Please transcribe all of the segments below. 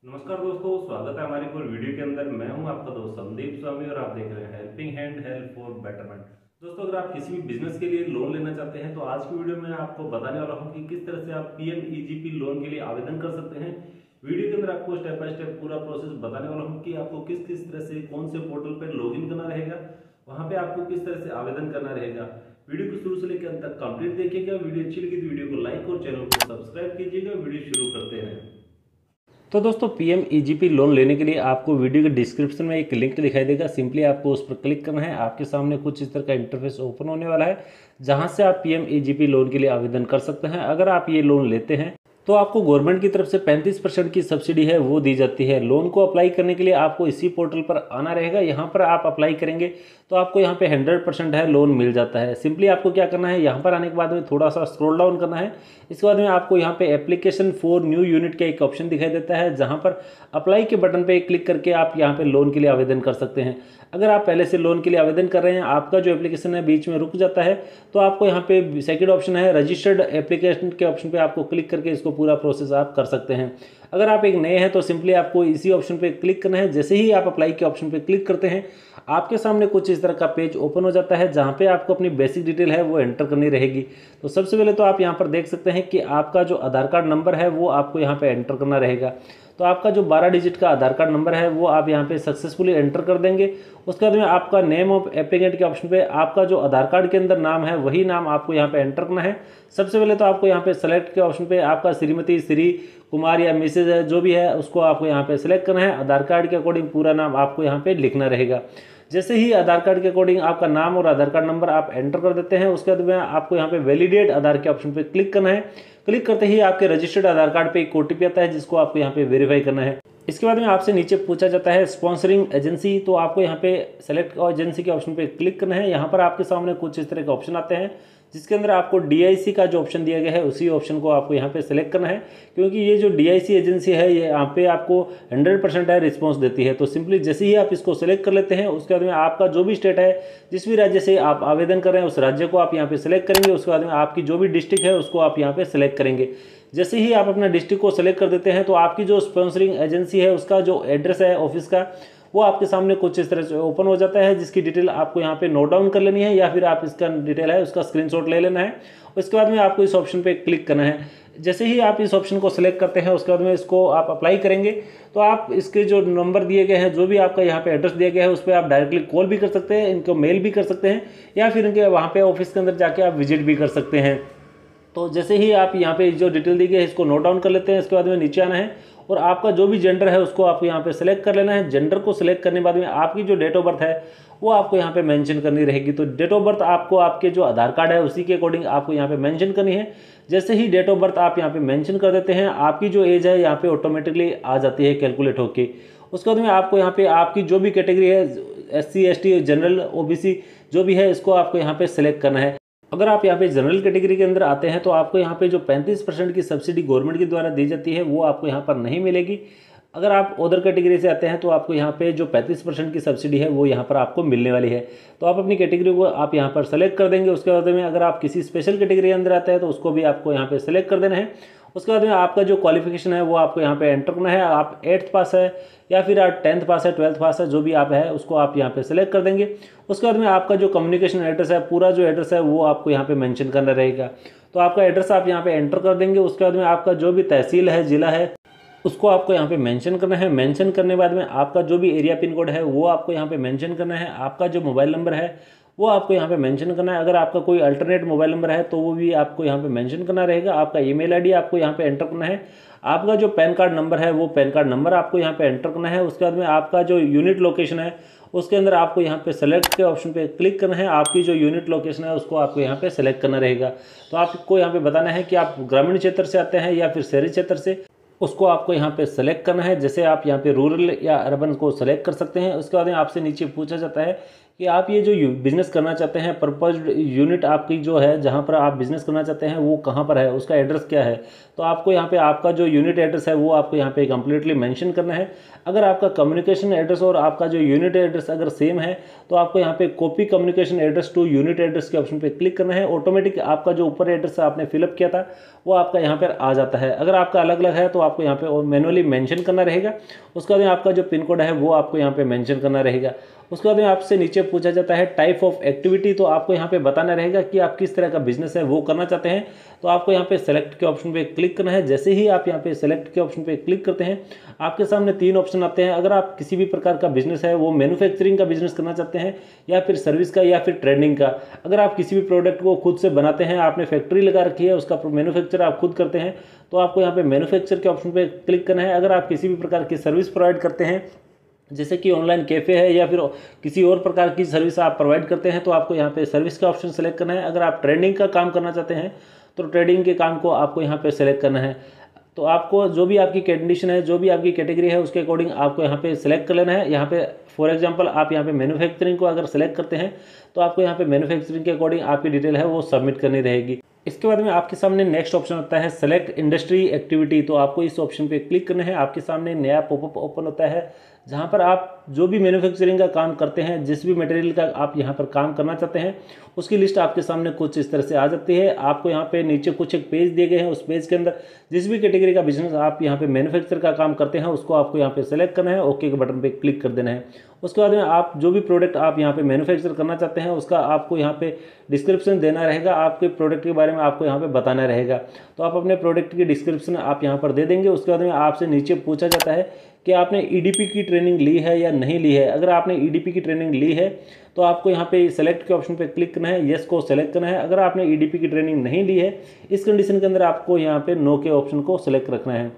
नमस्कार दोस्तों, स्वागत है हमारी कोई वीडियो के अंदर। मैं हूं आपका दोस्त संदीप स्वामी और आप देख रहे हैं helping hand, help for betterment. दोस्तों, अगर आप किसी भी बिजनेस के लिए लोन लेना चाहते हैं तो आज की वीडियो में आपको बताने वाला हूं कि किस तरह से आप पीएमईजीपी लोन के लिए आवेदन कर सकते हैं। वीडियो के अंदर आपको स्टेप बाय स्टेप पूरा प्रोसेस बताने वाला हूँ कि आपको किस किस तरह से कौन से पोर्टल पर लॉग इन करना रहेगा, वहां पे आपको किस तरह से आवेदन करना रहेगा। वीडियो को शुरू से लेकर अंत तक कंप्लीट देखिएगा। वीडियो अच्छी लगी तो वीडियो को लाइक और चैनल को सब्सक्राइब कीजिएगा। वीडियो शुरू करते हैं। तो दोस्तों, पीएमईजीपी लोन लेने के लिए आपको वीडियो के डिस्क्रिप्शन में एक लिंक दिखाई देगा। सिंपली आपको उस पर क्लिक करना है। आपके सामने कुछ इस तरह का इंटरफेस ओपन होने वाला है, जहां से आप पीएमईजीपी लोन के लिए आवेदन कर सकते हैं। अगर आप ये लोन लेते हैं तो आपको गवर्नमेंट की तरफ से 35% की सब्सिडी है वो दी जाती है। लोन को अप्लाई करने के लिए आपको इसी पोर्टल पर आना रहेगा। यहाँ पर आप अप्लाई करेंगे तो आपको यहाँ पे 100% है लोन मिल जाता है। सिंपली आपको क्या करना है, यहाँ पर आने के बाद में थोड़ा सा स्क्रॉल डाउन करना है। इसके बाद में आपको यहाँ पे एप्लीकेशन फॉर न्यू यूनिट का एक ऑप्शन दिखाई देता है, जहाँ पर अप्लाई के बटन पे क्लिक करके आप यहाँ पे लोन के लिए आवेदन कर सकते हैं। अगर आप पहले से लोन के लिए आवेदन कर रहे हैं, आपका जो एप्लीकेशन है बीच में रुक जाता है, तो आपको यहाँ पे सेकंड ऑप्शन है रजिस्टर्ड एप्लीकेशन के ऑप्शन पे आपको क्लिक करके इसको पूरा प्रोसेस आप कर सकते हैं। अगर आप एक नए हैं तो सिंपली आपको इसी ऑप्शन पे क्लिक करना है। जैसे ही आप अप्लाई के ऑप्शन पे क्लिक करते हैं, आपके सामने कुछ इस तरह का पेज ओपन हो जाता है, जहाँ पे आपको अपनी बेसिक डिटेल है वो एंटर करनी रहेगी। तो सबसे पहले तो आप यहाँ पर देख सकते हैं कि आपका जो आधार कार्ड नंबर है वो आपको यहाँ पे एंटर करना रहेगा। तो आपका जो 12 डिजिट का आधार कार्ड नंबर है वो आप यहाँ पे सक्सेसफुली एंटर कर देंगे। उसके बाद में आपका नेम ऑफ एप्लीकेंट के ऑप्शन पे आपका जो आधार कार्ड के अंदर नाम है वही नाम आपको यहाँ पे एंटर करना है। सबसे पहले तो आपको यहाँ पे सेलेक्ट के ऑप्शन पे आपका श्रीमती, श्री कुमार या मिसेज है जो भी है उसको आपको यहाँ पे सेलेक्ट करना है। आधार कार्ड के अकॉर्डिंग पूरा नाम आपको यहाँ पे लिखना रहेगा। जैसे ही आधार कार्ड के अकॉर्डिंग आपका नाम और आधार कार्ड नंबर आप एंटर कर देते हैं, उसके बाद में आपको यहाँ पे वैलिडेट आधार के ऑप्शन पे क्लिक करना है। क्लिक करते ही आपके रजिस्टर्ड आधार कार्ड पे एक ओटीपी आता है, जिसको आपको यहाँ पे वेरीफाई करना है। इसके बाद में आपसे नीचे पूछा जाता है स्पॉन्सरिंग एजेंसी, तो आपको यहाँ पे सेलेक्ट एजेंसी के ऑप्शन पे क्लिक करना है। यहाँ पर आपके सामने कुछ इस तरह के ऑप्शन आते हैं, जिसके अंदर आपको डीआईसी का जो ऑप्शन दिया गया है उसी ऑप्शन को आपको यहाँ पे सेलेक्ट करना है, क्योंकि ये जो डीआईसी एजेंसी है ये यहाँ पे आपको 100% है रिस्पॉन्स देती है। तो सिंपली जैसे ही आप इसको सेलेक्ट कर लेते हैं, उसके बाद में आपका जो भी स्टेट है, जिस भी राज्य से आप आवेदन कर रहे हैं उस राज्य को आप यहाँ पे सेलेक्ट करेंगे। उसके बाद में आपकी जो भी डिस्ट्रिक्ट है उसको आप यहाँ पे सेलेक्ट करेंगे। जैसे ही आप अपना डिस्ट्रिक्ट को सेलेक्ट कर देते हैं, तो आपकी जो स्पॉन्सरिंग एजेंसी है उसका जो एड्रेस है ऑफिस का, वो आपके सामने कुछ इस तरह से ओपन हो जाता है, जिसकी डिटेल आपको यहाँ पे नोट डाउन कर लेनी है, या फिर आप इसका डिटेल है उसका स्क्रीनशॉट ले लेना है। उसके बाद में आपको इस ऑप्शन पे क्लिक करना है। जैसे ही आप इस ऑप्शन को सेलेक्ट करते हैं, उसके बाद में इसको आप अप्लाई करेंगे, तो आप इसके जो नंबर दिए गए हैं, जो भी आपका यहाँ पे एड्रेस दिया गया है, उस पर आप डायरेक्टली कॉल भी कर सकते हैं, इनको मेल भी कर सकते हैं, या फिर इनके वहाँ पे ऑफिस के अंदर जाके आप विजिट भी कर सकते हैं। तो जैसे ही आप यहाँ पे जो डिटेल दी गई है इसको नोट डाउन कर लेते हैं। इसके बाद में नीचे आना है और आपका जो भी जेंडर है उसको आपको यहाँ पे सेलेक्ट कर लेना है। जेंडर को सिलेक्ट करने के बाद में आपकी जो डेट ऑफ बर्थ है वो आपको यहाँ पे मेंशन करनी रहेगी। तो डेट ऑफ बर्थ आपको आपके जो आधार कार्ड है उसी के अकॉर्डिंग आपको यहाँ पे मेंशन करनी है। जैसे ही डेट ऑफ बर्थ आप यहाँ पे मेंशन कर देते हैं, आपकी जो एज है यहाँ पे ऑटोमेटिकली आ जाती है कैलकुलेट होके। उसके बाद में आपको यहाँ पे आपकी जो भी कैटेगरी है, SC ST जनरल OBC जो भी है, इसको आपको यहाँ पे सेलेक्ट करना है। अगर आप यहाँ पे जनरल कैटेगरी के अंदर आते हैं तो आपको यहाँ पे जो 35% की सब्सिडी गवर्नमेंट के द्वारा दी जाती है वो आपको यहाँ पर नहीं मिलेगी। अगर आप अदर कैटेगरी से आते हैं तो आपको यहाँ पे जो 35% की सब्सिडी है वो यहाँ पर आपको मिलने वाली है। तो आप अपनी कैटेगरी को आप यहाँ पर सेलेक्ट कर देंगे। उसके बाद में अगर आप किसी स्पेशल कैटेगरी के अंदर आते हैं तो उसको भी आपको यहाँ पे सेलेक्ट कर देना है। उसके बाद में आपका जो क्वालिफिकेशन है वो आपको यहाँ पे एंटर करना है। आप 8th पास है या फिर आप 10th पास है, 12th पास है, जो भी आप है उसको आप यहाँ पे सेलेक्ट कर देंगे। उसके बाद में आपका जो कम्युनिकेशन एड्रेस है, पूरा जो एड्रेस है वो आपको यहाँ पे मेंशन करना रहेगा। तो आपका एड्रेस आप यहाँ पे एंटर कर देंगे। उसके बाद में आपका जो भी तहसील है, जिला है, उसको आपको यहाँ पे मेंशन करना है। मेंशन करने के बाद में आपका जो भी एरिया पिन कोड है वो आपको यहाँ पे मेंशन करना है। आपका जो मोबाइल नंबर है वो आपको यहाँ पे मेंशन करना है। अगर आपका कोई अल्टरनेट मोबाइल नंबर है तो वो भी आपको यहाँ पे मेंशन करना रहेगा। आपका ईमेल आईडी आपको यहाँ पे एंटर करना है। आपका जो पैन कार्ड नंबर है वो पैन कार्ड नंबर आपको यहाँ पे एंटर करना है। उसके बाद में आपका जो यूनिट लोकेशन है उसके अंदर आपको यहाँ पे सेलेक्ट के ऑप्शन पे क्लिक करना है। आपकी जो यूनिट लोकेशन है उसको आपको यहाँ पे सेलेक्ट करना रहेगा। तो आपको यहाँ पे बताना है कि आप ग्रामीण क्षेत्र से आते हैं या फिर शहरी क्षेत्र से, उसको आपको यहाँ पे सेलेक्ट करना है। जैसे आप यहाँ पे रूरल या अर्बन को सेलेक्ट कर सकते हैं। उसके बाद में आपसे नीचे पूछा जाता है कि आप ये जो बिज़नेस करना चाहते हैं, पर्पज यूनिट आपकी जो है जहाँ पर आप बिज़नेस करना चाहते हैं वो कहाँ पर है, उसका एड्रेस क्या है। तो आपको यहाँ पे आपका जो यूनिट एड्रेस है वो आपको यहाँ पे कंप्लीटली मेंशन करना है। अगर आपका कम्युनिकेशन एड्रेस और आपका जो यूनिट एड्रेस अगर सेम है तो आपको यहाँ पे copy communication address to unit address के ऑप्शन पे क्लिक करना है। ऑटोमेटिक आपका जो ऊपर एड्रेस आपने फिलअप किया था वो आपका यहाँ पर आ जाता है। अगर आपका अलग अलग है तो आपको यहाँ पे मैनुअली मेंशन करना रहेगा। उसके बाद आपका जो पिन कोड है वो आपको यहाँ पे मेंशन करना रहेगा। उसके बाद में आपसे नीचे पूछा जाता है टाइप ऑफ एक्टिविटी, तो आपको यहाँ पे बताना रहेगा कि आप किस तरह का बिजनेस है वो करना चाहते हैं। तो आपको यहाँ पे सेलेक्ट के ऑप्शन पे क्लिक करना है। जैसे ही आप यहाँ पे सेलेक्ट के ऑप्शन पे क्लिक करते हैं आपके सामने 3 ऑप्शन आते हैं। अगर आप किसी भी प्रकार का बिजनेस है वो मैन्युफैक्चरिंग का बिजनेस करना चाहते हैं या फिर सर्विस का या फिर ट्रेडिंग का। अगर आप किसी भी प्रोडक्ट को खुद से बनाते हैं, आपने फैक्ट्री लगा रखी है, उसका मैन्युफैक्चर आप खुद करते हैं, तो आपको यहाँ पे मैन्युफैक्चर के ऑप्शन पे क्लिक करना है। अगर आप किसी भी प्रकार की सर्विस प्रोवाइड करते हैं जैसे कि ऑनलाइन कैफ़े है या फिर किसी और प्रकार की सर्विस आप प्रोवाइड करते हैं तो आपको यहाँ पे सर्विस का ऑप्शन सेलेक्ट करना है। अगर आप ट्रेडिंग का काम करना चाहते हैं तो ट्रेडिंग के काम को आपको यहाँ पे सेलेक्ट करना है। तो आपको जो भी आपकी कंडीशन है, जो भी आपकी कैटेगरी है उसके अकॉर्डिंग आपको यहाँ पे सेलेक्ट कर लेना है। यहाँ पे फॉर एग्जांपल आप यहाँ पे मैन्युफैक्चरिंग को अगर सेलेक्ट करते हैं तो आपको यहाँ पे मैन्युफैक्चरिंग के अकॉर्डिंग आपकी डिटेल है वो सबमिट करनी रहेगी। इसके बाद में आपके सामने नेक्स्ट ऑप्शन होता है सेलेक्ट इंडस्ट्री एक्टिविटी। तो आपको इस ऑप्शन पे क्लिक करना है। आपके सामने नया पॉपअप ओपन होता है जहाँ पर आप जो भी मैन्युफैक्चरिंग का काम करते हैं, जिस भी मटेरियल का आप यहाँ पर काम करना चाहते हैं उसकी लिस्ट आपके सामने कुछ इस तरह से आ जाती है। आपको यहाँ पे नीचे कुछ एक पेज दिए गए हैं, उस पेज के अंदर जिस भी कैटेगरी का बिजनेस आप यहाँ पे मैन्युफैक्चर का काम करते हैं उसको आपको यहाँ पे सेलेक्ट करना है, ओके के बटन पे क्लिक कर देना है। उसके बाद में आप जो भी प्रोडक्ट आप यहाँ पे मैन्युफैक्चर करना चाहते हैं उसका आपको यहाँ पे डिस्क्रिप्शन देना रहेगा, आपके प्रोडक्ट के बारे में आपको यहाँ पे बताना रहेगा। तो आप अपने प्रोडक्ट की डिस्क्रिप्शन आप यहाँ पर दे देंगे। उसके बाद में आपसे नीचे पूछा जाता है कि आपने ईडीपी की ट्रेनिंग ली है या नहीं ली है। अगर आपने ईडीपी की ट्रेनिंग ली है तो आपको यहाँ पे सेलेक्ट के ऑप्शन पे क्लिक करना है, यस को सेलेक्ट करना है। अगर आपने ईडीपी की ट्रेनिंग नहीं ली है इस कंडीशन के अंदर आपको यहाँ पे नो के ऑप्शन को सेलेक्ट रखना है।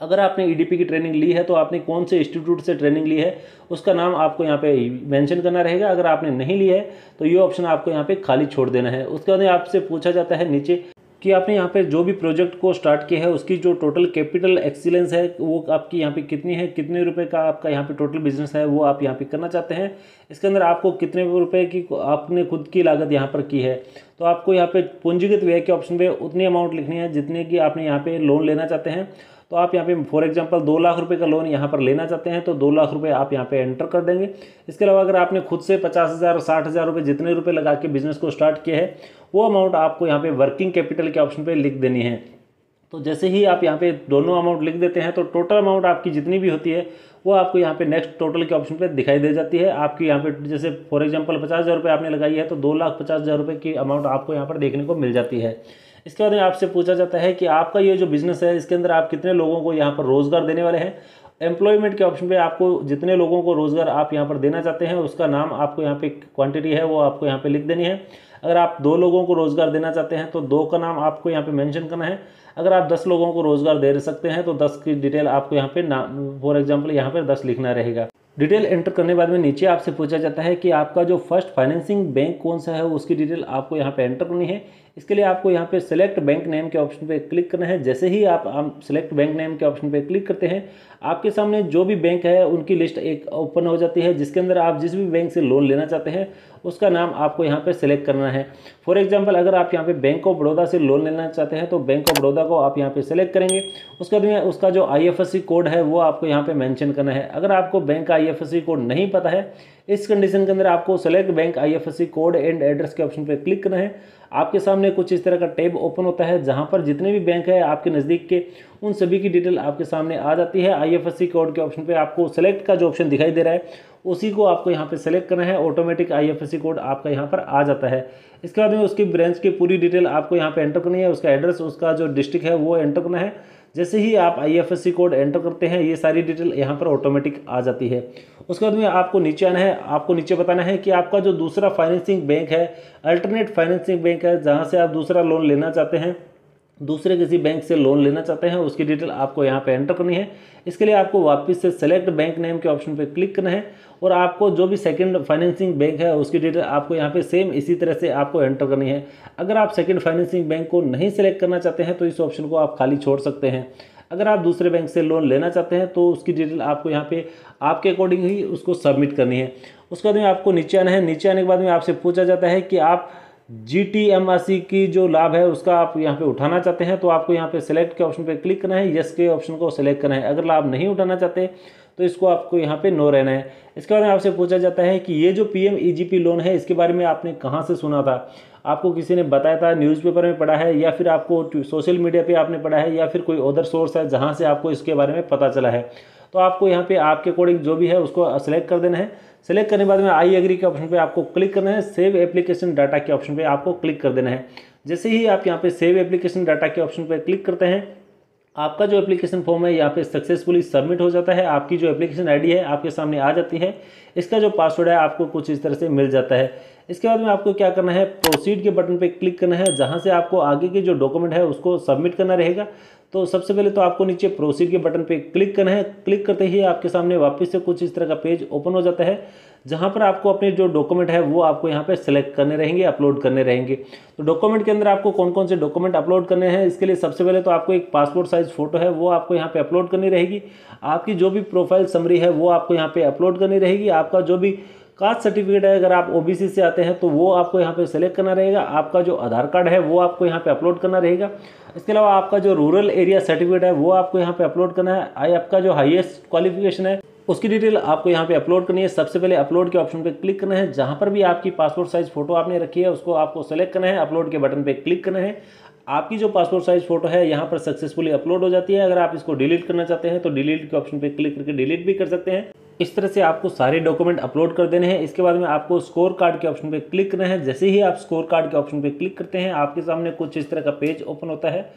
अगर आपने ईडीपी की ट्रेनिंग ली है तो आपने कौन से इंस्टीट्यूट से ट्रेनिंग ली है उसका नाम आपको यहाँ पे मेंशन करना रहेगा। अगर आपने नहीं ली है तो ये ऑप्शन आपको यहाँ पे खाली छोड़ देना है। उसके बाद आपसे पूछा जाता है नीचे कि आपने यहाँ पे जो भी प्रोजेक्ट को स्टार्ट किया है उसकी जो टोटल कैपिटल एक्सीलेंस है वो आपकी यहाँ पे कितनी है, कितने रुपए का आपका यहाँ पे टोटल बिजनेस है वो आप यहाँ पे करना चाहते हैं। इसके अंदर आपको कितने रुपए की आपने खुद की लागत यहाँ पर की है। तो आपको यहाँ पे पूंजीगत व्यय के ऑप्शन पे उतनी अमाउंट लिखनी है जितने की आपने यहाँ पे लोन लेना चाहते हैं। तो आप यहाँ पे फॉर एग्जांपल 2 लाख रुपए का लोन यहाँ पर लेना चाहते हैं तो 2 लाख रुपए आप यहाँ पे एंटर कर देंगे। इसके अलावा अगर आपने खुद से 50,000 60,000 रुपये जितने रुपए लगा के बिजनेस को स्टार्ट किया है वो अमाउंट आपको यहाँ पे वर्किंग कैपिटल के ऑप्शन पे लिख देनी है। तो जैसे ही आप यहाँ पे दोनों अमाउंट लिख देते हैं तो टोटल अमाउंट आपकी जितनी भी होती है वो आपको यहाँ पे नेक्स्ट टोटल के ऑप्शन पे दिखाई दे जाती है। आपकी यहाँ पे जैसे फॉर एग्जांपल 50,000 रुपये आपने लगाई है तो 2,50,000 रुपये की अमाउंट आपको यहाँ पर देखने को मिल जाती है। इसके बाद में आपसे पूछा जाता है कि आपका ये जो बिजनेस है इसके अंदर आप कितने लोगों को यहाँ पर रोजगार देने वाले हैं। एम्प्लॉयमेंट के ऑप्शन पे आपको जितने लोगों को रोजगार आप यहाँ पर देना चाहते हैं उसका नाम आपको यहाँ पे क्वांटिटी है वो आपको यहाँ पे लिख देनी है। अगर आप 2 लोगों को रोजगार देना चाहते हैं तो 2 का नाम आपको यहाँ पे मेंशन करना है। अगर आप 10 लोगों को रोजगार दे सकते हैं तो 10 की डिटेल आपको यहाँ पे नाम फॉर एग्जाम्पल यहाँ पर 10 लिखना रहेगा। डिटेल एंटर करने के बाद में नीचे आपसे पूछा जाता है कि आपका जो फर्स्ट फाइनेंसिंग बैंक कौन सा है उसकी डिटेल आपको यहाँ पे एंटर करनी है। इसके लिए आपको यहाँ पे सेलेक्ट बैंक नेम के ऑप्शन पे क्लिक करना है। जैसे ही आप सेलेक्ट बैंक नेम के ऑप्शन पे क्लिक करते हैं आपके सामने जो भी बैंक है उनकी लिस्ट एक ओपन हो जाती है जिसके अंदर आप जिस भी बैंक से लोन लेना चाहते हैं उसका नाम आपको यहाँ पे सेलेक्ट करना है। फॉर एग्जांपल अगर आप यहाँ पे बैंक ऑफ बड़ौदा से लोन लेना चाहते हैं तो बैंक ऑफ बड़ौदा को आप यहाँ पे सेलेक्ट करेंगे। उसके बाद उसका जो IFSC कोड है वो आपको यहाँ पे मेंशन करना है। अगर आपको बैंक का IFSC कोड नहीं पता है इस कंडीशन के अंदर आपको select bank IFSC code and address के ऑप्शन पे क्लिक करना है। आपके सामने कुछ इस तरह का टैब ओपन होता है जहां पर जितने भी बैंक है आपके नज़दीक के उन सभी की डिटेल आपके सामने आ जाती है। IFSC कोड के ऑप्शन पे आपको सेलेक्ट का जो ऑप्शन दिखाई दे रहा है उसी को आपको यहाँ पे सेलेक्ट करना है। ऑटोमेटिक IFSC कोड आपका यहाँ पर आ जाता है। इसके बाद में उसकी ब्रांच की पूरी डिटेल आपको यहाँ पे एंटर करनी है, उसका एड्रेस, उसका जो डिस्ट्रिक्ट है वो एंटर करना है। जैसे ही आप IFSC कोड एंटर करते हैं ये सारी डिटेल यहाँ पर ऑटोमेटिक आ जाती है। उसके बाद में आपको नीचे आना है, आपको नीचे बताना है कि आपका जो दूसरा फाइनेंसिंग बैंक है, अल्टरनेट फाइनेंसिंग बैंक है, जहाँ से आप दूसरा लोन लेना चाहते हैं, दूसरे किसी बैंक से लोन लेना चाहते हैं उसकी डिटेल आपको यहाँ पे एंटर करनी है। इसके लिए आपको वापस से सेलेक्ट बैंक नेम के ऑप्शन पे क्लिक करना है और आपको जो भी सेकंड फाइनेंसिंग बैंक है उसकी डिटेल आपको यहाँ पे सेम इसी तरह से आपको एंटर करनी है। अगर आप सेकंड फाइनेंसिंग बैंक को नहीं सेलेक्ट करना चाहते हैं तो इस ऑप्शन को आप खाली छोड़ सकते हैं। अगर आप दूसरे बैंक से लोन लेना चाहते हैं तो उसकी डिटेल आपको यहाँ पे आपके अकॉर्डिंग ही उसको सबमिट करनी है। उसके बाद में आपको नीचे आना है। नीचे आने के बाद में आपसे पूछा जाता है कि आप GTMRC की जो लाभ है उसका आप यहाँ पे उठाना चाहते हैं, तो आपको यहाँ पे सिलेक्ट के ऑप्शन पे क्लिक करना है, यस के ऑप्शन को सिलेक्ट करना है। अगर लाभ नहीं उठाना चाहते तो इसको आपको यहाँ पे नो रहना है। इसके बाद में आपसे पूछा जाता है कि ये जो PMEGP लोन है इसके बारे में आपने कहाँ से सुना था, आपको किसी ने बताया था, न्यूज़पेपर में पढ़ा है, या फिर आपको सोशल मीडिया पे आपने पढ़ा है, या फिर कोई अदर सोर्स है जहाँ से आपको इसके बारे में पता चला है। तो आपको यहाँ पे आपके अकॉर्डिंग जो भी है उसको सेलेक्ट कर देना है। सेलेक्ट करने के बाद में आई एग्री के ऑप्शन पे आपको क्लिक करना है। सेव एप्लीकेशन डाटा के ऑप्शन पे आपको क्लिक कर देना है। जैसे ही आप यहाँ पे सेव एप्लीकेशन डाटा के ऑप्शन पे क्लिक करते हैं, आपका जो एप्लीकेशन फॉर्म है यहाँ पे सक्सेसफुली सबमिट हो जाता है। आपकी जो एप्लीकेशन आईडी है आपके सामने आ जाती है। इसका जो पासवर्ड है आपको कुछ इस तरह से मिल जाता है। इसके बाद में आपको क्या करना है, प्रोसीड के बटन पे क्लिक करना है, जहाँ से आपको आगे के जो डॉक्यूमेंट है उसको सबमिट करना रहेगा। तो सबसे पहले तो आपको नीचे प्रोसीड के बटन पे क्लिक करना है। क्लिक करते ही आपके सामने वापस से कुछ इस तरह का पेज ओपन हो जाता है, जहाँ पर आपको अपने जो डॉक्यूमेंट है वो आपको यहाँ पे सेलेक्ट करने रहेंगे, अपलोड करने रहेंगे। तो डॉक्यूमेंट के अंदर आपको कौन कौन से डॉक्यूमेंट अपलोड करने हैं, इसके लिए सबसे पहले तो आपको एक पासपोर्ट साइज फोटो है वो आपको यहाँ पे अपलोड करनी रहेगी। आपकी जो भी प्रोफाइल समरी है वो आपको यहाँ पे अपलोड करनी रहेगी। आपका जो भी कास्ट सर्टिफिकेट है, अगर आप OBC से आते हैं तो वो आपको यहाँ पे सेलेक्ट करना रहेगा। आपका जो आधार कार्ड है वो आपको यहाँ पे अपलोड करना रहेगा। इसके अलावा आपका जो रूरल एरिया सर्टिफिकेट है वो आपको यहाँ पे अपलोड करना है। आपका जो हाईएस्ट क्वालिफिकेशन है उसकी डिटेल आपको यहाँ पे अपलोड करनी है। सबसे पहले अपलोड के ऑप्शन पे क्लिक करना है। जहाँ पर भी आपकी पासपोर्ट साइज फोटो आपने रखी है उसको आपको सेलेक्ट करना है, अपलोड के बटन पे क्लिक करना है। आपकी जो पासपोर्ट साइज फोटो है यहाँ पर सक्सेसफुली अपलोड हो जाती है। अगर आप इसको डिलीट करना चाहते हैं तो डिलीट के ऑप्शन पे क्लिक करके डिलीट भी कर सकते हैं। इस तरह से आपको सारे डॉक्यूमेंट अपलोड कर देने हैं। इसके बाद में आपको स्कोर कार्ड के ऑप्शन पे क्लिक करना है। जैसे ही आप स्कोर कार्ड के ऑप्शन पे क्लिक करते हैं आपके सामने कुछ इस तरह का पेज ओपन होता है,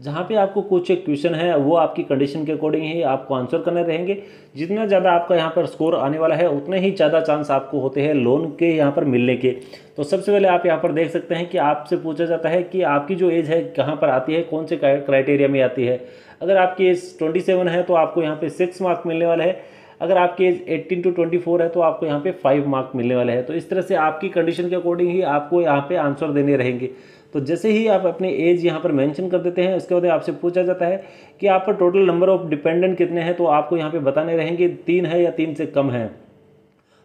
जहाँ पे आपको कुछ एक क्वेश्चन है वो आपकी कंडीशन के अकॉर्डिंग ही आपको आंसर करने रहेंगे। जितना ज़्यादा आपका यहाँ पर स्कोर आने वाला है उतने ही ज़्यादा चांस आपको होते हैं लोन के यहाँ पर मिलने के। तो सबसे पहले आप यहाँ पर देख सकते हैं कि आपसे पूछा जाता है कि आपकी जो एज है कहाँ पर आती है, कौन से क्राइटेरिया में आती है। अगर आपकी एज 27 है तो आपको यहाँ पे 6 मार्क मिलने वाले हैं। अगर आपकी एज 18 to 24 है तो आपको यहाँ पे 5 मार्क मिलने वाले हैं। तो इस तरह से आपकी कंडीशन के अकॉर्डिंग ही आपको यहाँ पे आंसर देने रहेंगे। तो जैसे ही आप अपनी एज यहाँ पर मेंशन कर देते हैं, इसके बाद आपसे पूछा जाता है कि आप पर टोटल नंबर ऑफ डिपेंडेंट कितने हैं, तो आपको यहाँ पे बताने रहेंगे 3 है या 3 से कम है।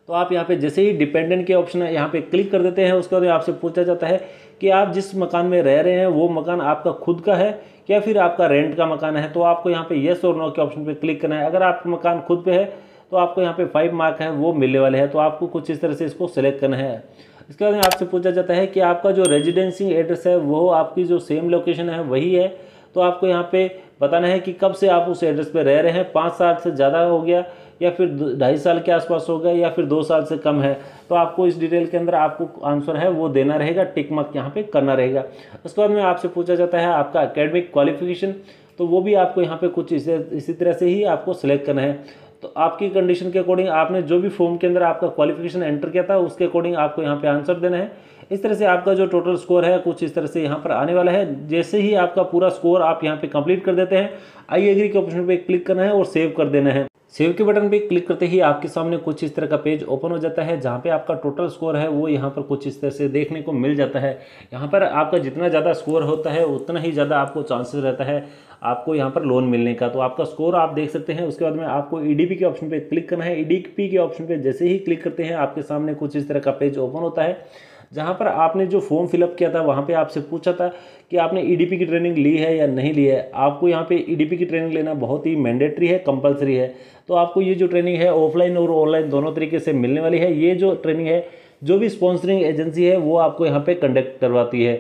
तो आप यहाँ पे जैसे ही डिपेंडेंट के ऑप्शन है यहाँ पे क्लिक कर देते हैं, उसके बाद आपसे पूछा जाता है कि आप जिस मकान में रह रहे हैं वो मकान आपका खुद का है या फिर आपका रेंट का मकान है। तो आपको यहाँ पे येस और नो के ऑप्शन पे क्लिक करना है। अगर आपका मकान खुद पे है तो आपको यहाँ पे 5 मार्क है वो मिलने वाले हैं। तो आपको कुछ इस तरह से इसको सिलेक्ट करना है। इसके बाद में आपसे पूछा जाता है कि आपका जो रेजिडेंसी एड्रेस है वो आपकी जो सेम लोकेशन है वही है। तो आपको यहाँ पे बताना है कि कब से आप उस एड्रेस पे रह रहे हैं, 5 साल से ज़्यादा हो गया या फिर 2.5 साल के आसपास हो गया या फिर 2 साल से कम है। तो आपको इस डिटेल के अंदर आपको आंसर है वो देना रहेगा, टिक मार्क यहाँ पे करना रहेगा। उसके बाद में आपसे पूछा जाता है आपका एकेडमिक क्वालिफिकेशन, तो वो भी आपको यहाँ पे कुछ इसी तरह से ही आपको सिलेक्ट करना है। तो आपकी कंडीशन के अकॉर्डिंग आपने जो भी फॉर्म के अंदर आपका क्वालिफिकेशन एंटर किया था उसके अकॉर्डिंग आपको यहाँ पे आंसर देना है। इस तरह से आपका जो टोटल स्कोर है कुछ इस तरह से यहाँ पर आने वाला है। जैसे ही आपका पूरा स्कोर आप यहाँ पे कंप्लीट कर देते हैं, आई एग्री के ऑप्शन पे क्लिक करना है और सेव कर देना है। सेव के बटन पे क्लिक करते ही आपके सामने कुछ इस तरह का पेज ओपन हो जाता है, जहाँ पे आपका टोटल स्कोर है वो यहाँ पर कुछ इस तरह से देखने को मिल जाता है। यहाँ पर आपका जितना ज़्यादा स्कोर होता है उतना ही ज़्यादा आपको चांसेस रहता है आपको यहाँ पर लोन मिलने का। तो आपका स्कोर आप देख सकते हैं। उसके बाद में आपको EDP के ऑप्शन पे क्लिक करना है। EDP के ऑप्शन पे जैसे ही क्लिक करते हैं आपके सामने कुछ इस तरह का पेज ओपन होता है, जहाँ पर आपने जो फॉर्म फिलअप किया था वहाँ पे आपसे पूछा था कि आपने EDP की ट्रेनिंग ली है या नहीं ली है। आपको यहाँ पे EDP की ट्रेनिंग लेना बहुत ही मैंडेटरी है, कंपलसरी है। तो आपको ये जो ट्रेनिंग है ऑफलाइन और ऑनलाइन दोनों तरीके से मिलने वाली है। ये जो ट्रेनिंग है जो भी स्पॉन्सरिंग एजेंसी है वो आपको यहाँ पे कंडक्ट करवाती है।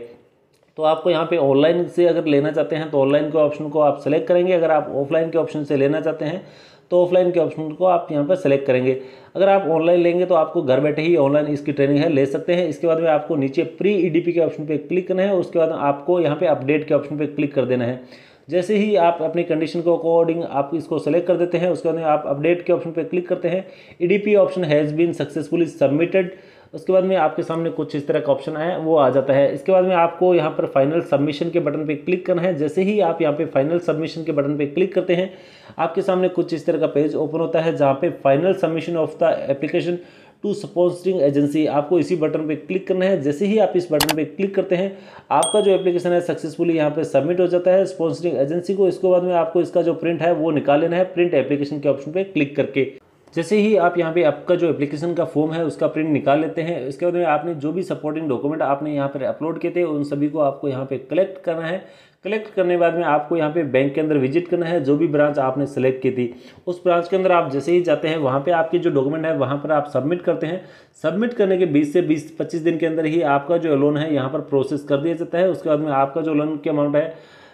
तो आपको यहाँ पे ऑनलाइन से अगर लेना चाहते हैं तो ऑनलाइन के ऑप्शन को आप सेलेक्ट करेंगे। अगर आप ऑफलाइन के ऑप्शन से लेना चाहते हैं तो ऑफलाइन के ऑप्शन को आप यहाँ पर सेलेक्ट करेंगे। अगर आप ऑनलाइन लेंगे तो आपको घर बैठे ही ऑनलाइन इसकी ट्रेनिंग है ले सकते हैं। इसके बाद में आपको नीचे प्री EDP के ऑप्शन पे क्लिक करना है। उसके बाद आपको यहाँ पे अपडेट के ऑप्शन पे क्लिक कर देना है। जैसे ही आप अपनी कंडीशन के अकॉर्डिंग आप इसको सेलेक्ट कर देते हैं, उसके बाद में आप अपडेट के ऑप्शन पे क्लिक करते हैं। EDP option has been successfully submitted. उसके बाद में आपके सामने कुछ इस तरह का ऑप्शन है वो आ जाता है। इसके बाद में आपको यहाँ पर फाइनल सबमिशन के बटन पे क्लिक करना है। जैसे ही आप यहाँ पे फाइनल सबमिशन के बटन पे क्लिक करते हैं आपके सामने कुछ इस तरह का पेज ओपन होता है, जहाँ पे final submission of the application to sponsoring agency, आपको इसी बटन पे क्लिक करना है। जैसे ही आप इस बटन पे क्लिक करते हैं आपका जो एप्लीकेशन है सक्सेसफुली यहाँ पे सबमिट हो जाता है स्पॉन्सरिंग एजेंसी को। इसके बाद में आपको इसका जो प्रिंट है वो निकाल लेना है, प्रिंट एप्लीकेशन के ऑप्शन पे क्लिक करके। जैसे ही आप यहाँ पे आपका जो एप्लीकेशन का फॉर्म है उसका प्रिंट निकाल लेते हैं, इसके बाद में आपने जो भी सपोर्टिंग डॉक्यूमेंट आपने यहाँ पर अपलोड किए थे उन सभी को आपको यहाँ पे कलेक्ट करना है। कलेक्ट करने के बाद में आपको यहाँ पे बैंक के अंदर विजिट करना है, जो भी ब्रांच आपने सेलेक्ट की थी उस ब्रांच के अंदर आप जैसे ही जाते हैं वहाँ पे आपके जो डॉक्यूमेंट है वहाँ पर आप सबमिट करते हैं। सबमिट करने के 20 से 25 दिन के अंदर ही आपका जो लोन है यहाँ पर प्रोसेस कर दिया जाता है। उसके बाद में आपका जो लोन की अमाउंट है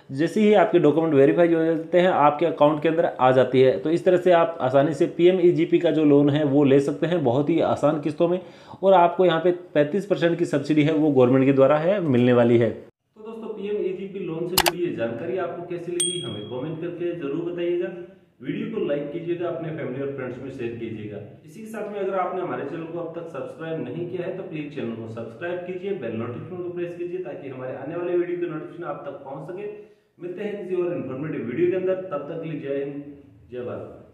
जैसे ही आपके डॉक्यूमेंट वेरीफाई हो जाते हैं आपके अकाउंट के अंदर आ जाती है। तो इस तरह से आप आसानी से PMEGP का जो लोन है वो ले सकते हैं बहुत ही आसान किस्तों में, और आपको यहाँ पे 35% की सब्सिडी है वो गवर्नमेंट के द्वारा है मिलने वाली है। तो दोस्तों PMEGP लोन से जुड़ी ये जानकारी आपको कैसी लगी हमें कमेंट करके जरूर बताइएगा। वीडियो को लाइक कीजिएगा, अपने फैमिली और फ्रेंड्स में शेयर कीजिएगा। इसी के साथ में अगर आपने हमारे चैनल को अब तक सब्सक्राइब नहीं किया है तो प्लीज चैनल को सब्सक्राइब कीजिए, बेल नोटिफिकेशन को प्रेस कीजिए ताकि हमारे आने वाले वीडियो के नोटिफिकेशन आप तक पहुंच सके। मिलते हैं किसी और इन्फॉर्मेटिव वीडियो के अंदर, तब तक के लिए जय हिंद, जय भारत।